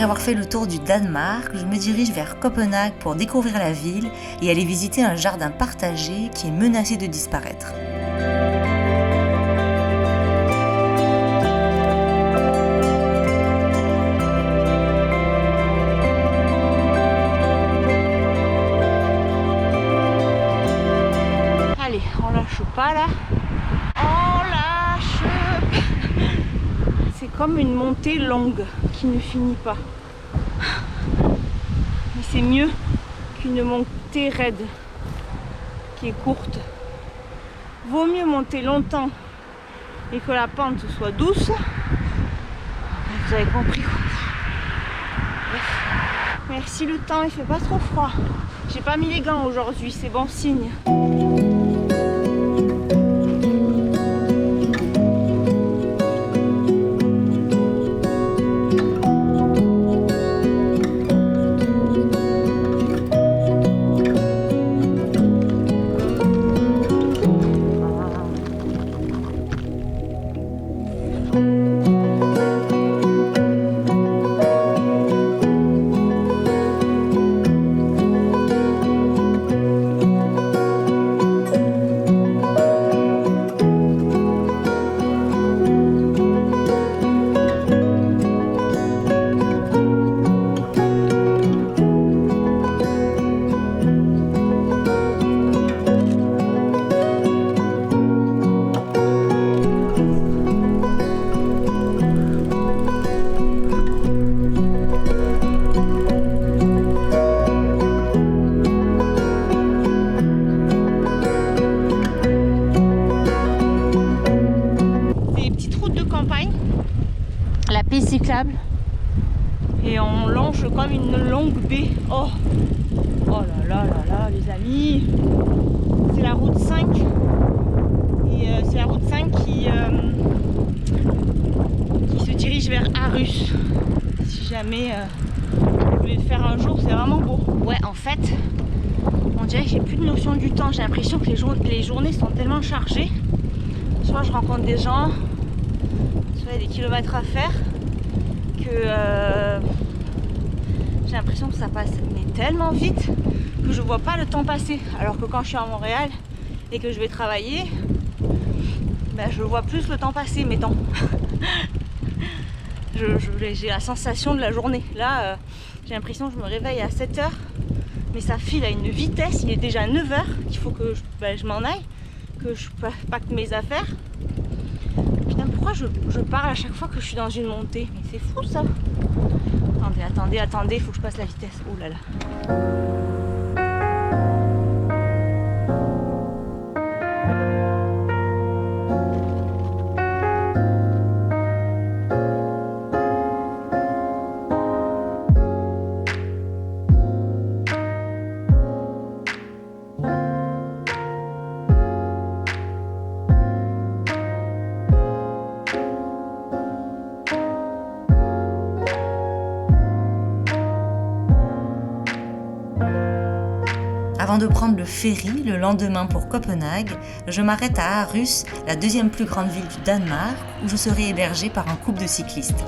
Après avoir fait le tour du Danemark, je me dirige vers Copenhague pour découvrir la ville et aller visiter un jardin partagé qui est menacé de disparaître. Allez, on lâche pas là. On lâche pas. C'est comme une montée longue qui ne finit pas. Mais c'est mieux qu'une montée raide qui est courte. Vaut mieux monter longtemps et que la pente soit douce. Vous avez compris quoi. Bref. Merci le temps, il fait pas trop froid. J'ai pas mis les gants aujourd'hui, c'est bon signe. La piste cyclable et on longe comme une longue baie. Oh là là là là les amis, c'est la route 5 et c'est la route 5 qui se dirige vers Aarhus. Si jamais vous voulez le faire un jour, c'est vraiment beau. Ouais, en fait on dirait que j'ai plus de notion du temps. J'ai l'impression que les journées sont tellement chargées. Soit je rencontre des gens, soit il y a des kilomètres à faire, que j'ai l'impression que ça passe mais tellement vite que je vois pas le temps passer. Alors que quand je suis à Montréal et que je vais travailler, ben je vois plus le temps passer, mes temps. J'ai la sensation de la journée. Là, j'ai l'impression que je me réveille à 7 h, mais ça file à une vitesse. Il est déjà 9 h, qu'il faut que je m'en aille, que je pacte mes affaires. Putain, pourquoi je parle à chaque fois que je suis dans une montée? Mais c'est fou ça. Attendez, il faut que je passe la vitesse. Oh là là. Avant de prendre le ferry le lendemain pour Copenhague, je m'arrête à Aarhus, la deuxième plus grande ville du Danemark, où je serai hébergée par un couple de cyclistes.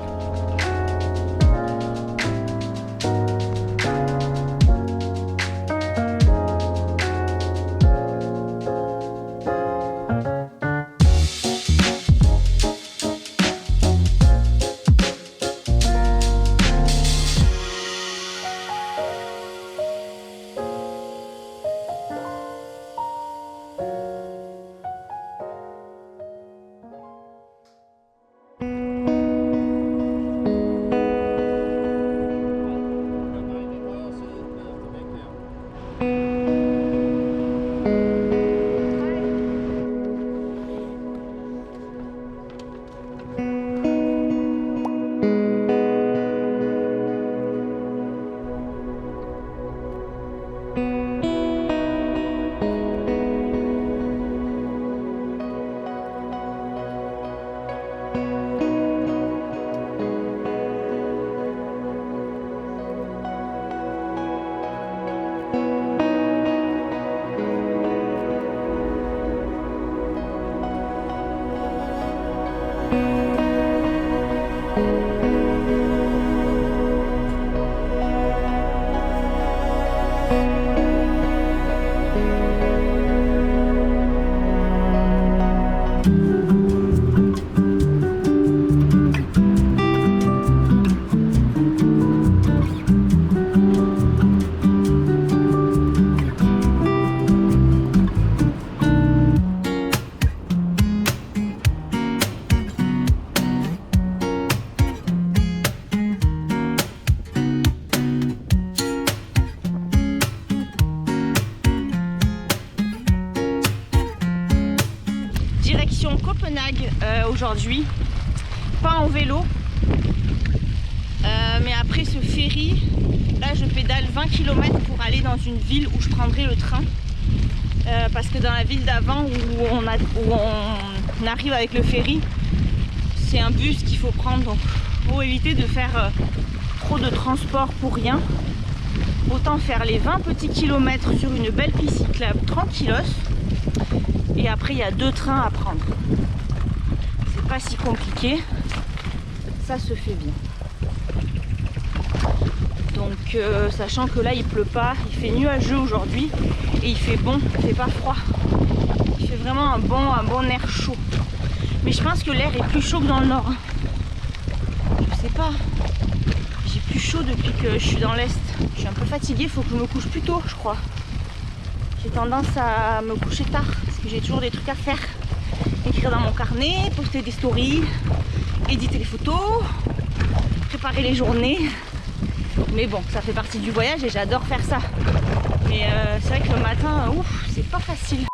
Direction Copenhague aujourd'hui, pas en vélo, mais après ce ferry, là je pédale 20 km pour aller dans une ville où je prendrai le train, parce que dans la ville d'avant où on arrive avec le ferry, c'est un bus qu'il faut prendre, donc pour éviter de faire trop de transport pour rien, autant faire les 20 petits kilomètres sur une belle piste cyclable tranquillos. Et après il y a 2 trains à prendre. C'est pas si compliqué, ça se fait bien. Donc sachant que là il pleut pas, il fait nuageux aujourd'hui et il fait bon, il fait pas froid. Il fait vraiment un bon air chaud. Mais je pense que l'air est plus chaud que dans le nord. Je sais pas. J'ai plus chaud depuis que je suis dans l'est. Je suis un peu fatiguée, il faut que je me couche plus tôt je crois. J'ai tendance à me coucher tard parce que j'ai toujours des trucs à faire. Écrire dans mon carnet, poster des stories, éditer les photos, préparer les journées. Mais bon, ça fait partie du voyage et j'adore faire ça. Mais c'est vrai que le matin, ouf, c'est pas facile.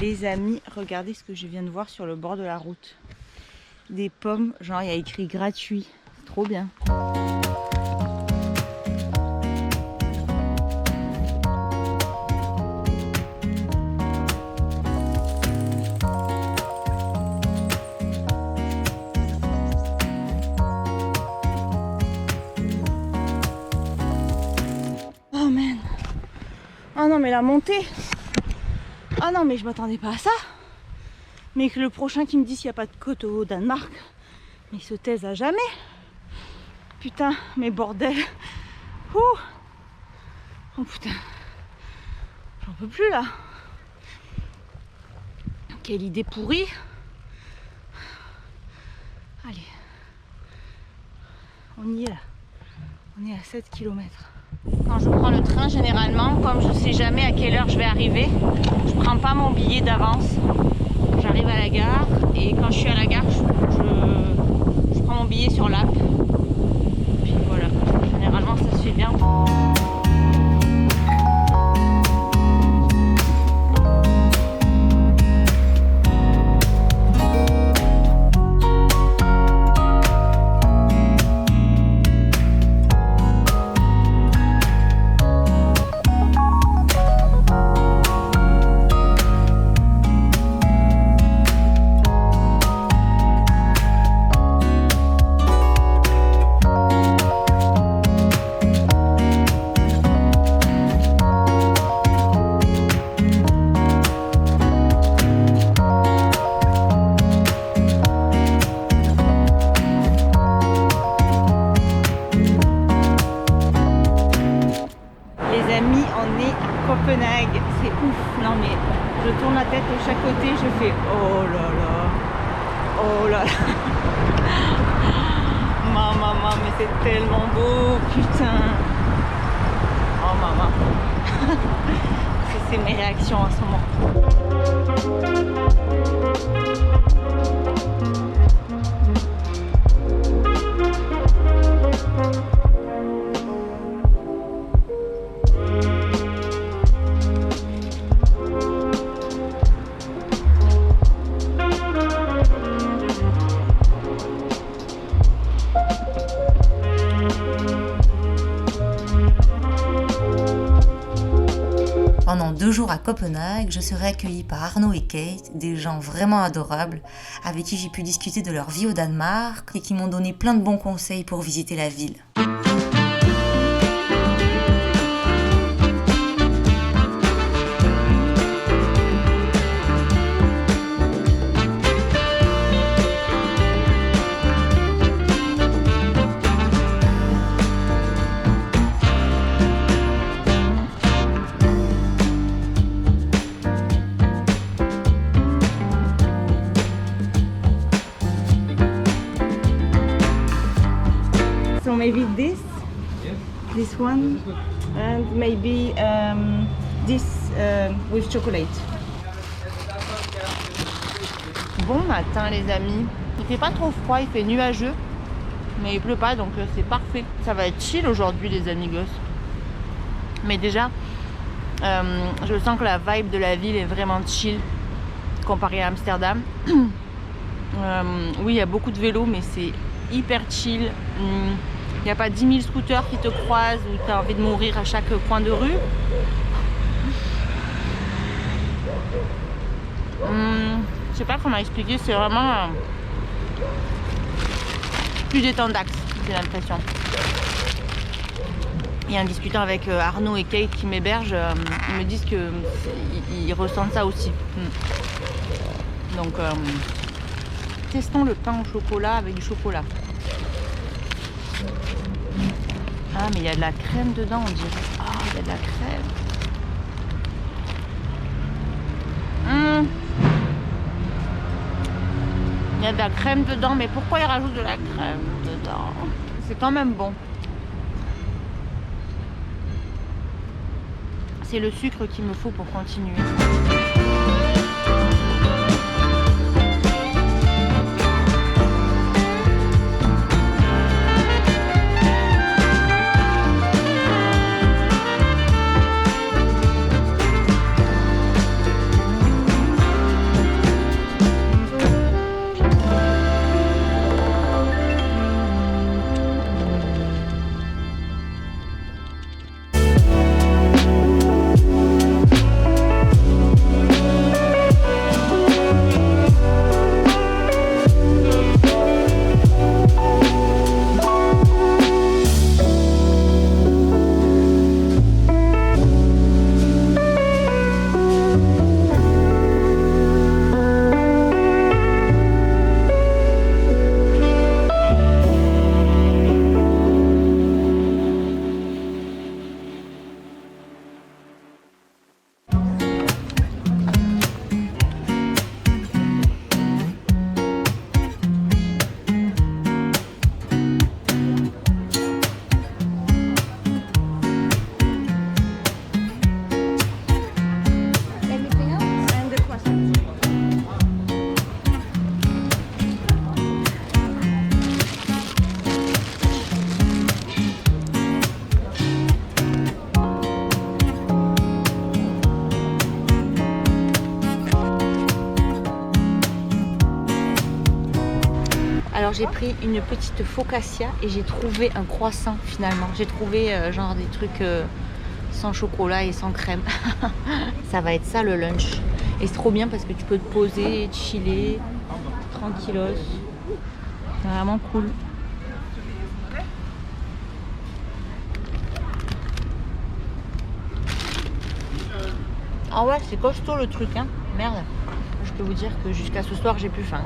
Les amis, regardez ce que je viens de voir sur le bord de la route. Des pommes, genre il y a écrit gratuit. C'est trop bien. Oh man. Oh non mais la montée. Ah non mais je m'attendais pas à ça. Mais que le prochain qui me dit s'il n'y a pas de côte au Danemark, mais il se taise à jamais. Putain, mais bordel. Ouh. Oh putain. J'en peux plus là. Quelle idée pourrie. Allez. On y est là. On est à 7 km. Quand je prends le train, généralement, comme je sais jamais à quelle heure je vais arriver, je prends pas mon billet d'avance. J'arrive à la gare et quand je suis à la gare, je prends mon billet sur l'app. Puis voilà, généralement ça se fait bien. Copenhague, c'est ouf. Non mais je tourne la tête de chaque côté, je fais oh là là, oh là là. Maman, mais c'est tellement beau, putain. Oh maman. C'est mes réactions en ce moment. Pendant 2 jours à Copenhague, je serai accueillie par Arnaud et Kate, des gens vraiment adorables, avec qui j'ai pu discuter de leur vie au Danemark et qui m'ont donné plein de bons conseils pour visiter la ville. maybe this one, and maybe this with chocolate. Bon matin les amis, il fait pas trop froid, il fait nuageux, mais il pleut pas donc c'est parfait. Ça va être chill aujourd'hui les amigos. Mais déjà, je sens que la vibe de la ville est vraiment chill comparé à Amsterdam. Oui, il y a beaucoup de vélos, mais c'est hyper chill. Il n'y a pas 10 000 scooters qui te croisent ou tu as envie de mourir à chaque coin de rue. Je sais pas comment expliquer, c'est vraiment plus détendax, j'ai l'impression. Et en discutant avec Arnaud et Kate qui m'hébergent, ils me disent qu'ils ressentent ça aussi. Donc, testons le pain au chocolat avec du chocolat. Ah, mais il y a de la crème dedans, on dirait. Ah, il y a de la crème. Il y a de la crème dedans, mais pourquoi ils rajoutent de la crème dedans? C'est quand même bon. C'est le sucre qu'il me faut pour continuer. Alors j'ai pris une petite focaccia et j'ai trouvé un croissant finalement. J'ai trouvé genre des trucs sans chocolat et sans crème. Ça va être ça le lunch. Et c'est trop bien parce que tu peux te poser, chiller, tranquillos. C'est vraiment cool. Ah ouais, c'est costaud le truc, hein. Merde. Je peux vous dire que jusqu'à ce soir, j'ai plus faim.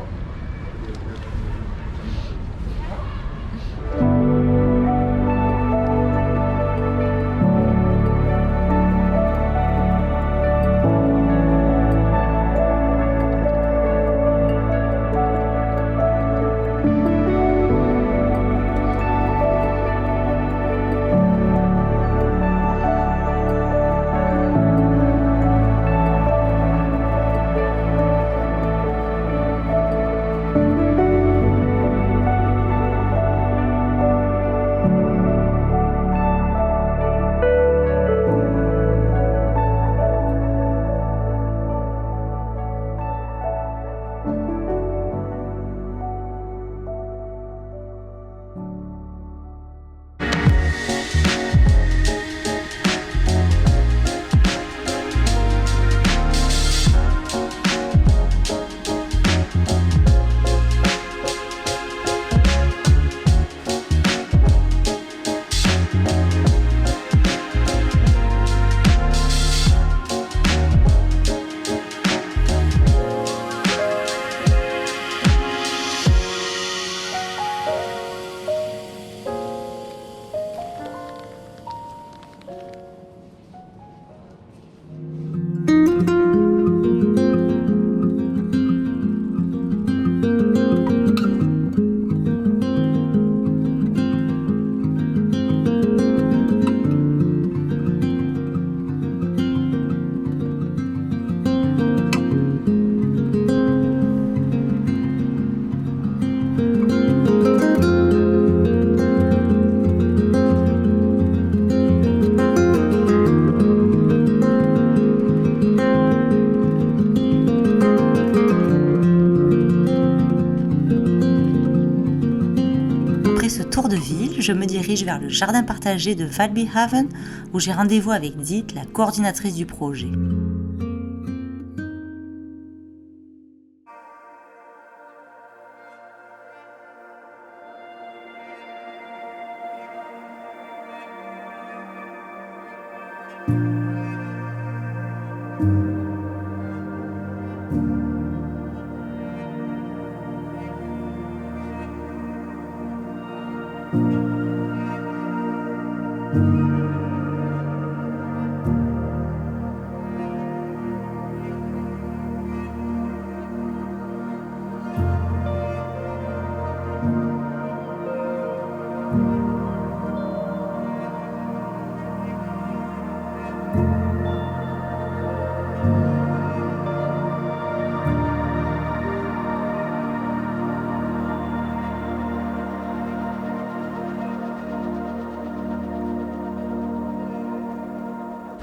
ville, je me dirige vers le jardin partagé de Valbyhaven où j'ai rendez-vous avec Dite, la coordinatrice du projet.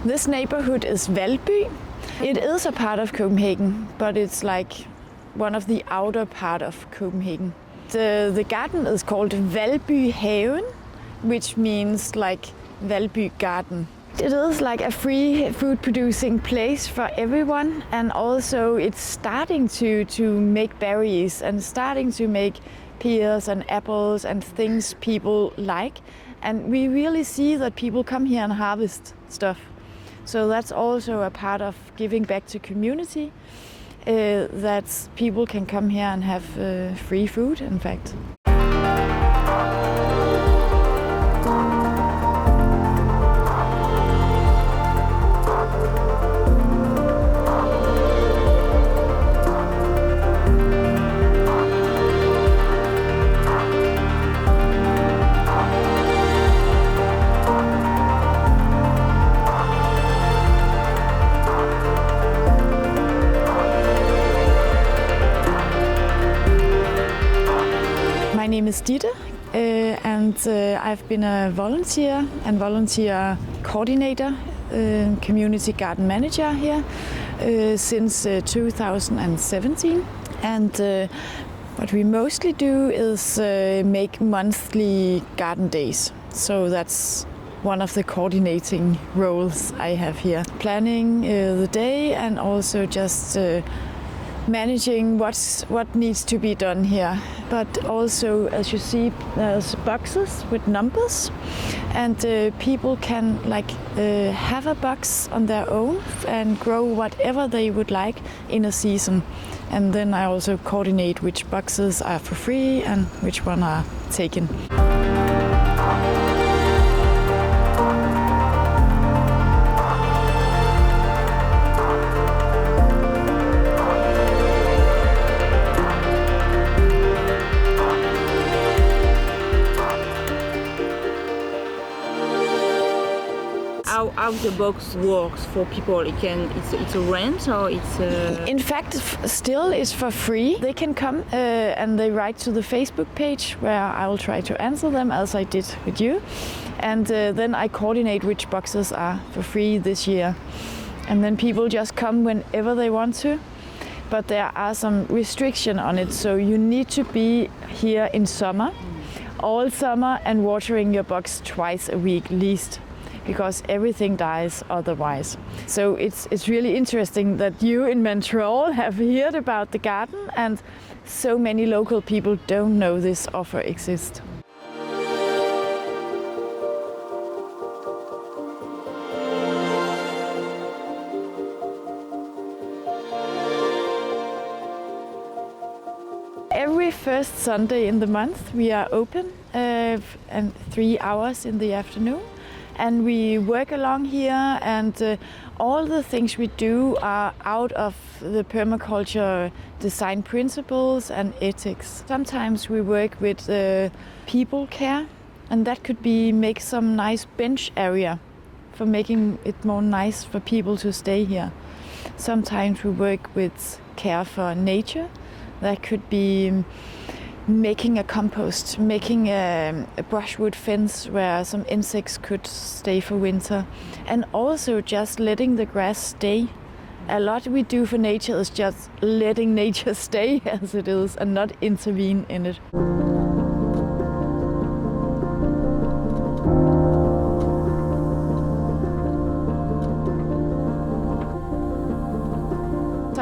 This neighborhood is Valby. It is a part of Copenhagen, but it's like one of the outer part of Copenhagen. The garden is called Valbyhaven, which means like Valby Garden. It is like a free food producing place for everyone, and also it's starting to make berries and starting to make pears and apples and things people like. And we really see that people come here and harvest stuff. So that's also a part of giving back to community, that people can come here and have free food, in fact. My name is Ditte, and I've been a volunteer and volunteer coordinator, community garden manager here since 2017. And what we mostly do is make monthly garden days. So that's one of the coordinating roles I have here. Planning the day and also just managing what needs to be done here. But also, as you see, there's boxes with numbers, and people can have a box on their own and grow whatever they would like in a season. And then I also coordinate which boxes are for free and which one are taken. How the box works for people? It's a rent or it's a... In fact, still is for free. They can come and they write to the Facebook page where I will try to answer them as I did with you. And then I coordinate which boxes are for free this year. And then people just come whenever they want to. But there are some restriction on it, so you need to be here in summer, all summer, and watering your box twice a week least, because everything dies otherwise. So it's really interesting that you in Montreal have heard about the garden, and so many local people don't know this offer exists. Every first Sunday in the month we are open and 3 hours in the afternoon. And we work along here, and all the things we do are out of the permaculture design principles and ethics. Sometimes we work with people care, and that could be make some nice bench area for making it more nice for people to stay here. Sometimes we work with care for nature. That could be making a compost, making a brushwood fence where some insects could stay for winter, and also just letting the grass stay. A lot we do for nature is just letting nature stay as it is and not intervene in it.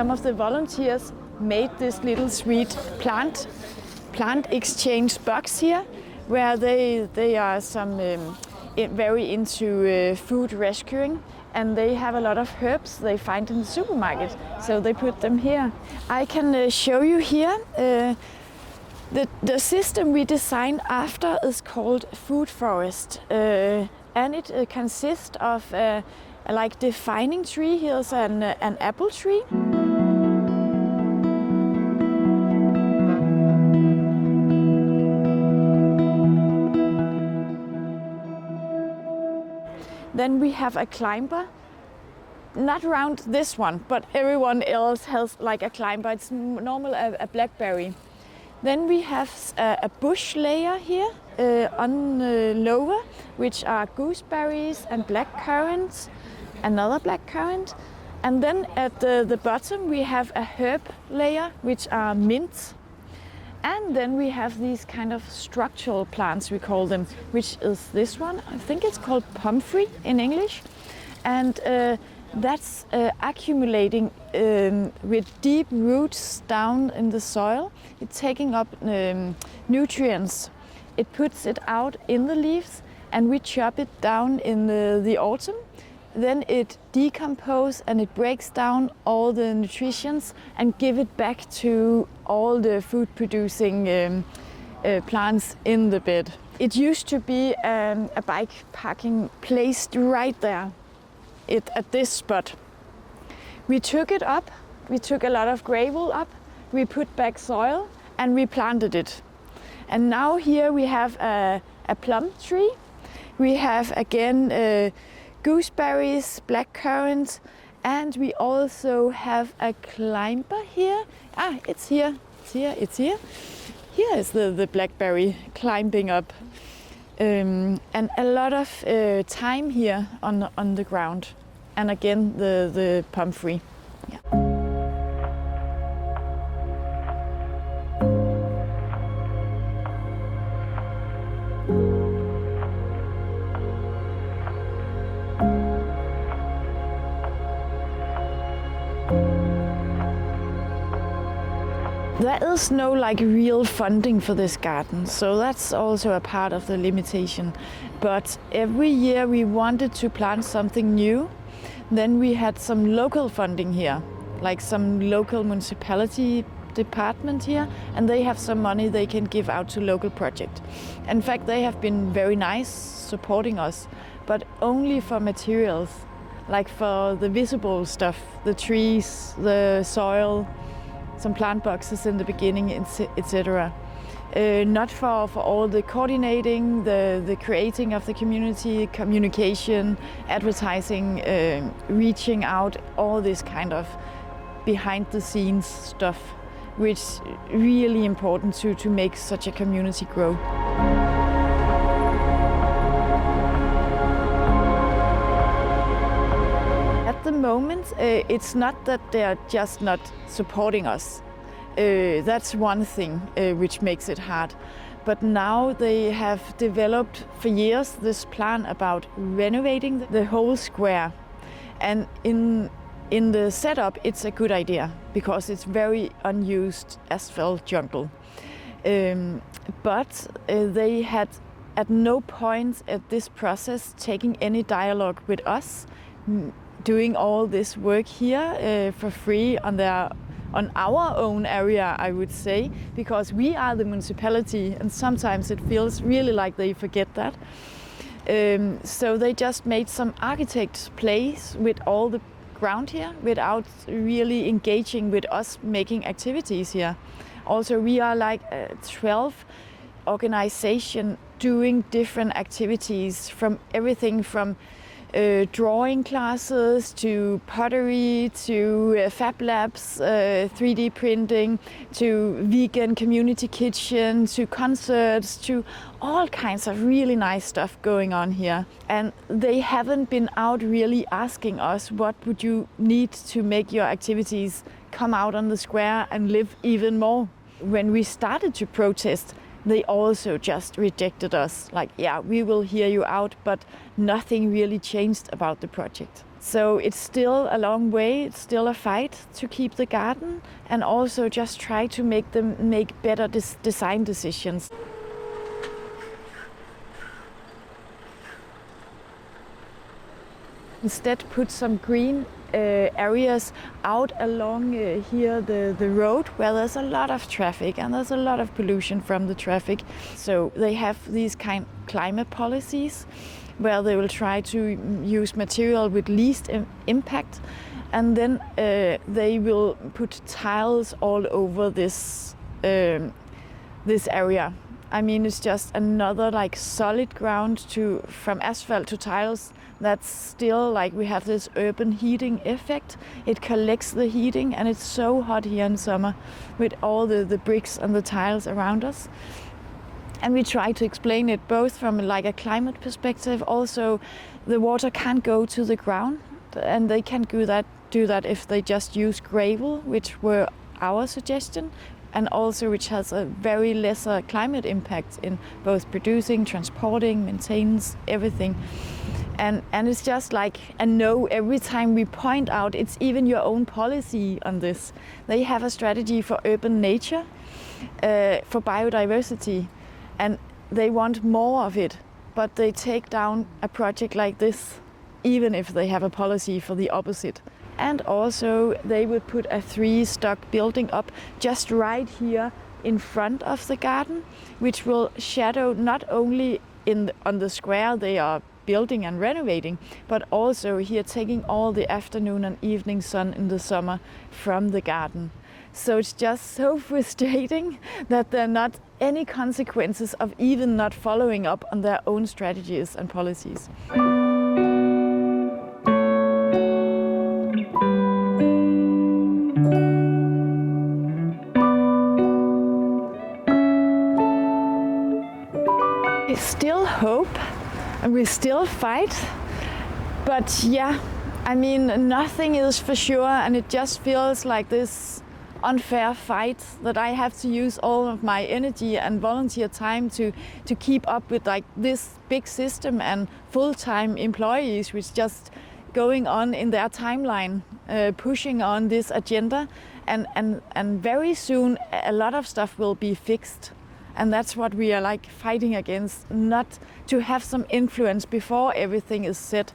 some of the volunteers made this little sweet plant exchange box here, where they are some very into food rescuing, and they have a lot of herbs they find in the supermarket, so they put them here. I can show you here. The system we designed after is called Food Forest, and it consists of like defining tree. Here's an apple tree. Then we have a climber, not around this one, but everyone else has like a climber. It's normal a blackberry. Then we have a bush layer here on lower, which are gooseberries and blackcurrants, another blackcurrant. And then at the bottom we have a herb layer, which are mint. And then we have these kind of structural plants, we call them, which is this one. I think it's called comfrey in English. And that's accumulating with deep roots down in the soil. It's taking up nutrients. It puts it out in the leaves, and we chop it down in the autumn. Then it decomposes and it breaks down all the nutrients and give it back to all the food producing plants in the bed. It used to be a bike parking placed right there at this spot. We took it up, we took a lot of gravel up, we put back soil and we planted it. And now here we have a plum tree. We have again gooseberries, blackcurrants, and we also have a climber here. It's here, it's here, it's here. Here is the blackberry climbing up. And a lot of thyme here on the ground. And again, the comfrey. Yeah. There is no like real funding for this garden, so that's also a part of the limitation. But every year we wanted to plant something new. Then we had some local funding here, like some local municipality department here, and they have some money they can give out to local projects. In fact, they have been very nice supporting us, but only for materials, like for the visible stuff, the trees, the soil, some plant boxes in the beginning, etc. Not for all the coordinating, the creating of the community, communication, advertising, reaching out, all this kind of behind the scenes stuff, which is really important to make such a community grow. At the moment, it's not that they're just not supporting us. That's one thing which makes it hard. But now they have developed for years this plan about renovating the whole square. And in the setup, it's a good idea because it's very unused asphalt jungle. But they had at no point at this process taking any dialogue with us, doing all this work here for free on our own area, I would say, because we are the municipality and sometimes it feels really like they forget that. So they just made some architects plays with all the ground here without really engaging with us making activities here. Also, we are like 12 organizations doing different activities, from everything from drawing classes to pottery to fab labs, 3D printing, to vegan community kitchen, to concerts, to all kinds of really nice stuff going on here. And they haven't been out really asking us, what would you need to make your activities come out on the square and live even more? When we started to protest, they also just rejected us, like, yeah, we will hear you out, but nothing really changed about the project. So it's still a long way, it's still a fight to keep the garden, and also just try to make them make better design decisions. Instead put some green areas out along here the road where there's a lot of traffic and there's a lot of pollution from the traffic. So they have these climate policies where they will try to use material with least impact, and then they will put tiles all over this area. I mean, it's just another like solid ground from asphalt to tiles. That's still like we have this urban heating effect. It collects the heating, and it's so hot here in summer with all the bricks and the tiles around us. And we try to explain it both from like a climate perspective. Also, the water can't go to the ground, and they can do that if they just use gravel, which were our suggestion, and also which has a very lesser climate impact in both producing, transporting, maintenance, everything. And it's just like a no every time we point out. It's even your own policy on this. They have a strategy for urban nature, for biodiversity, and they want more of it, but they take down a project like this even if they have a policy for the opposite. And also they would put a 3-stock building up just right here in front of the garden, which will shadow not only on the square they are building and renovating, but also here taking all the afternoon and evening sun in the summer from the garden. So it's just so frustrating that there are not any consequences of even not following up on their own strategies and policies. We still hope and we still fight, but yeah, I mean, nothing is for sure, and it just feels like this unfair fight that I have to use all of my energy and volunteer time to keep up with like this big system and full-time employees which just going on in their timeline, pushing on this agenda, and very soon a lot of stuff will be fixed. And that's what we are like fighting against, not to have some influence before everything is set.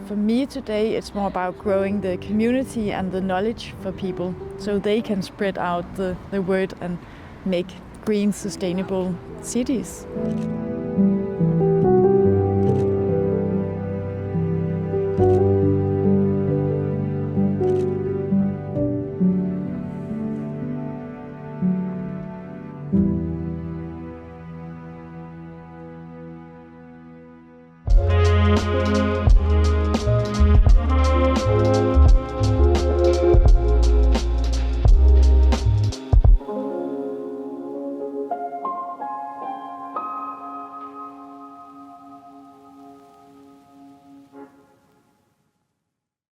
For me today, it's more about growing the community and the knowledge for people so they can spread out the word and make green, sustainable cities.